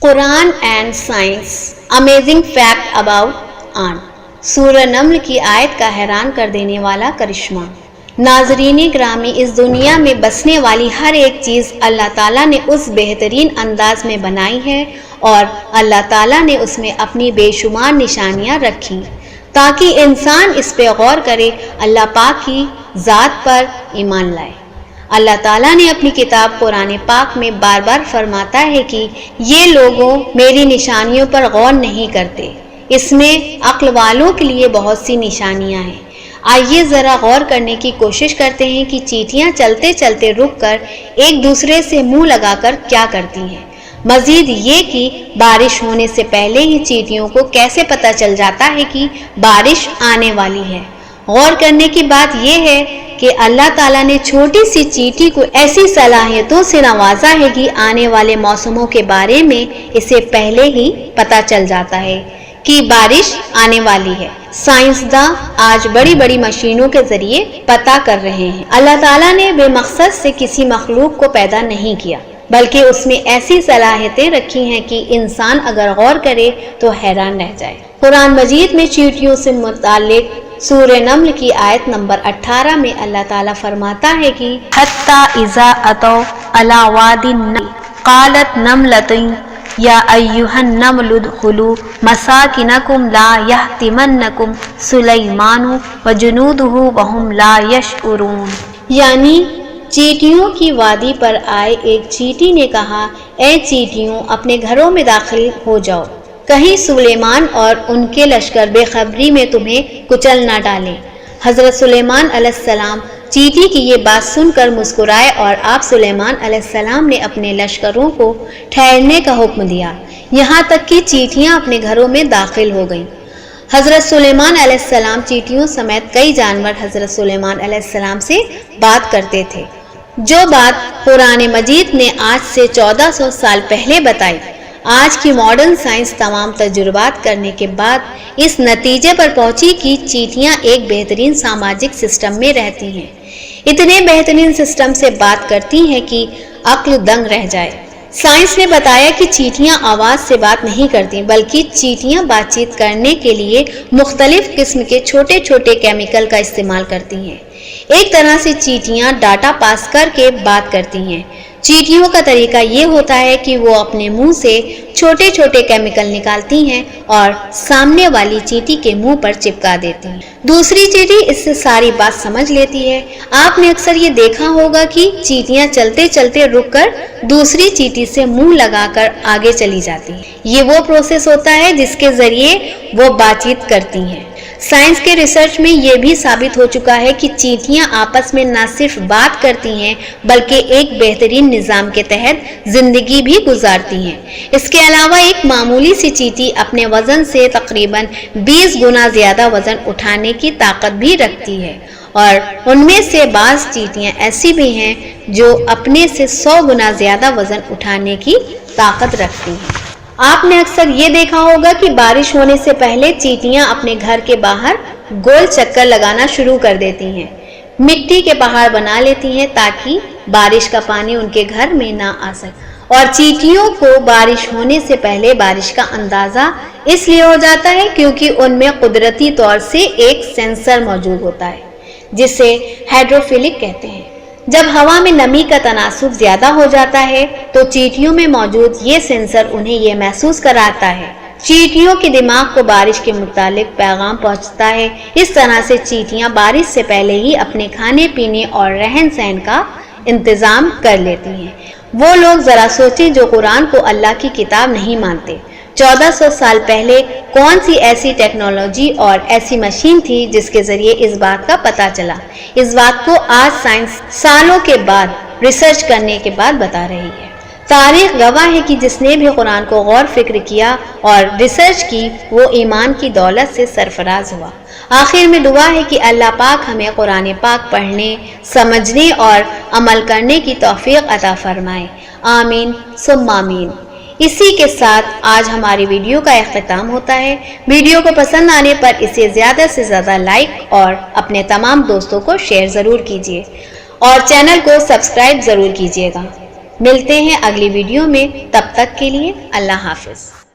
Quran and science amazing fact about ant, سورہ نمل کی آیت کا حیران کر دینے والا کرشمہ۔ ناظرین گرامی، اس دنیا میں بسنے والی ہر ایک چیز اللہ تعالیٰ نے اس بہترین انداز میں بنائی ہے اور اللہ تعالیٰ نے اس میں اپنی بے شمار نشانیاں رکھی تاکہ انسان اس پہ غور کرے، اللہ پاک کی ذات پر ایمان لائے۔ اللہ تعالیٰ نے اپنی کتاب قرآن پاک میں بار بار فرماتا ہے کہ یہ لوگوں میری نشانیوں پر غور نہیں کرتے، اس میں عقل والوں کے لیے بہت سی نشانیاں ہیں۔ آئیے ذرا غور کرنے کی کوشش کرتے ہیں کہ چیٹیاں چلتے چلتے رک کر ایک دوسرے سے منہ لگا کر کیا کرتی ہیں۔ مزید یہ کہ بارش ہونے سے پہلے ہی چیٹیوں کو کیسے پتہ چل جاتا ہے کہ بارش آنے والی ہے۔ غور کرنے کی بات یہ ہے کہ اللہ تعالیٰ نے چھوٹی سی چیٹی کو ایسی صلاحیتوں سے نوازا ہے کہ آنے والے موسموں کے بارے میں اسے پہلے ہی پتہ چل جاتا ہے کہ بارش آنے والی ہے۔ سائنسداں آج بڑی بڑی مشینوں کے ذریعے پتہ کر رہے ہیں۔ اللہ تعالیٰ نے بے مقصد سے کسی مخلوق کو پیدا نہیں کیا، بلکہ اس میں ایسی صلاحیتیں رکھی ہیں کہ انسان اگر غور کرے تو حیران رہ جائے۔ قرآن مجید میں چیٹیوں سے متعلق سورہ نمل کی آیت نمبر 18 میں اللہ تعالیٰ فرماتا ہے کہ حتی اذا اتوا علی وادی النمل قالت نملۃ یا ایھا النمل ادخلوا مساکنکم لا یحطمنکم سلیمان وجنودہ وہم لا یشعرون۔ یعنی چیٹیوں کی وادی پر آئے ایک چیٹی نے کہا، اے چیٹیوں اپنے گھروں میں داخل ہو جاؤ، کہیں سلیمان اور ان کے لشکر بے خبری میں تمہیں کچل نہ ڈالیں۔ حضرت سلیمان علیہ السلام چیٹی کی یہ بات سن کر مسکرائے اور آپ سلیمان علیہ السلام نے اپنے لشکروں کو ٹھہرنے کا حکم دیا، یہاں تک کہ چیٹیاں اپنے گھروں میں داخل ہو گئیں۔ حضرت سلیمان علیہ السلام چیٹیوں سمیت کئی جانور حضرت سلیمان علیہ السلام سے بات کرتے تھے، جو بات قرآن مجید نے آج سے 1400 سال پہلے بتائی۔ آج کی ماڈرن سائنس تمام تجربات کرنے کے بعد اس نتیجے پر پہنچی کہ چیٹیاں ایک بہترین سماجک سسٹم میں رہتی ہیں، اتنے بہترین سسٹم سے بات کرتی ہیں کہ عقل دنگ رہ جائے۔ سائنس نے بتایا کہ چیٹیاں آواز سے بات نہیں کرتی، بلکہ چیٹیاں بات چیت کرنے کے لیے مختلف قسم کے چھوٹے چھوٹے کیمیکل کا استعمال کرتی ہیں۔ ایک طرح سے چیٹیاں ڈاٹا پاس کر کے بات کرتی ہیں۔ چیٹیوں کا طریقہ یہ ہوتا ہے کہ وہ اپنے منہ سے چھوٹے چھوٹے کیمیکل نکالتی ہیں اور سامنے والی چیٹی کے منہ پر چپکا دیتی ہیں۔ دوسری چیٹی اس سے ساری بات سمجھ لیتی ہے۔ آپ نے اکثر یہ دیکھا ہوگا کہ چیٹیاں چلتے چلتے رک کر دوسری چیٹی سے منہ لگا کر آگے چلی جاتی ہیں۔ یہ وہ پروسیس ہوتا ہے جس کے ذریعے وہ بات چیت کرتی ہیں۔ سائنس کے ریسرچ میں یہ بھی ثابت ہو چکا ہے کہ چیٹیاں آپس میں نہ صرف بات کرتی ہیں بلکہ ایک بہترین نظام کے تحت زندگی بھی گزارتی ہیں۔ اس کے علاوہ ایک معمولی سی چیٹی اپنے وزن سے تقریباً 20 گنا زیادہ وزن اٹھانے کی طاقت بھی رکھتی ہے، اور ان میں سے بعض چیٹیاں ایسی بھی ہیں جو اپنے سے 100 گنا زیادہ وزن اٹھانے کی طاقت رکھتی ہیں۔ آپ نے اکثر یہ دیکھا ہوگا کہ بارش ہونے سے پہلے چیٹیاں اپنے گھر کے باہر گول چکر لگانا شروع کر دیتی ہیں، مٹی کے پہاڑ بنا لیتی ہیں تاکہ بارش کا پانی ان کے گھر میں نہ آ سکے۔ اور چیٹیوں کو بارش ہونے سے پہلے بارش کا اندازہ اس لیے ہو جاتا ہے کیونکہ ان میں قدرتی طور سے ایک سینسر موجود ہوتا ہے جسے ہائیڈروفیلک کہتے ہیں۔ جب ہوا میں نمی کا تناسب زیادہ ہو جاتا ہے تو چیٹیوں میں موجود یہ سینسر انہیں یہ محسوس کراتا ہے۔ چیٹیوں کے دماغ کو بارش کے متعلق پیغام پہنچتا ہے۔ اس طرح سے چیٹیاں بارش سے پہلے ہی اپنے کھانے پینے اور رہن سہن کا انتظام کر لیتی ہیں۔ وہ لوگ ذرا سوچیں جو قرآن کو اللہ کی کتاب نہیں مانتے۔ 1400 سال پہلے کون سی ایسی ٹیکنالوجی اور ایسی مشین تھی جس کے ذریعے اس بات کا پتہ چلا؟ اس بات کو آج سائنس سالوں کے بعد ریسرچ کرنے کے بعد بتا رہی ہے۔ تاریخ گواہ ہے کہ جس نے بھی قرآن کو غور فکر کیا اور ریسرچ کی وہ ایمان کی دولت سے سرفراز ہوا۔ آخر میں دعا ہے کہ اللہ پاک ہمیں قرآن پاک پڑھنے، سمجھنے اور عمل کرنے کی توفیق عطا فرمائے، آمین ثم آمین۔ اسی کے ساتھ آج ہماری ویڈیو کا اختتام ہوتا ہے۔ ویڈیو کو پسند آنے پر اسے زیادہ سے زیادہ لائک اور اپنے تمام دوستوں کو شیئر ضرور کیجیے اور چینل کو سبسکرائب ضرور کیجیے گا۔ ملتے ہیں اگلی ویڈیو میں، تب تک کے لیے اللہ حافظ۔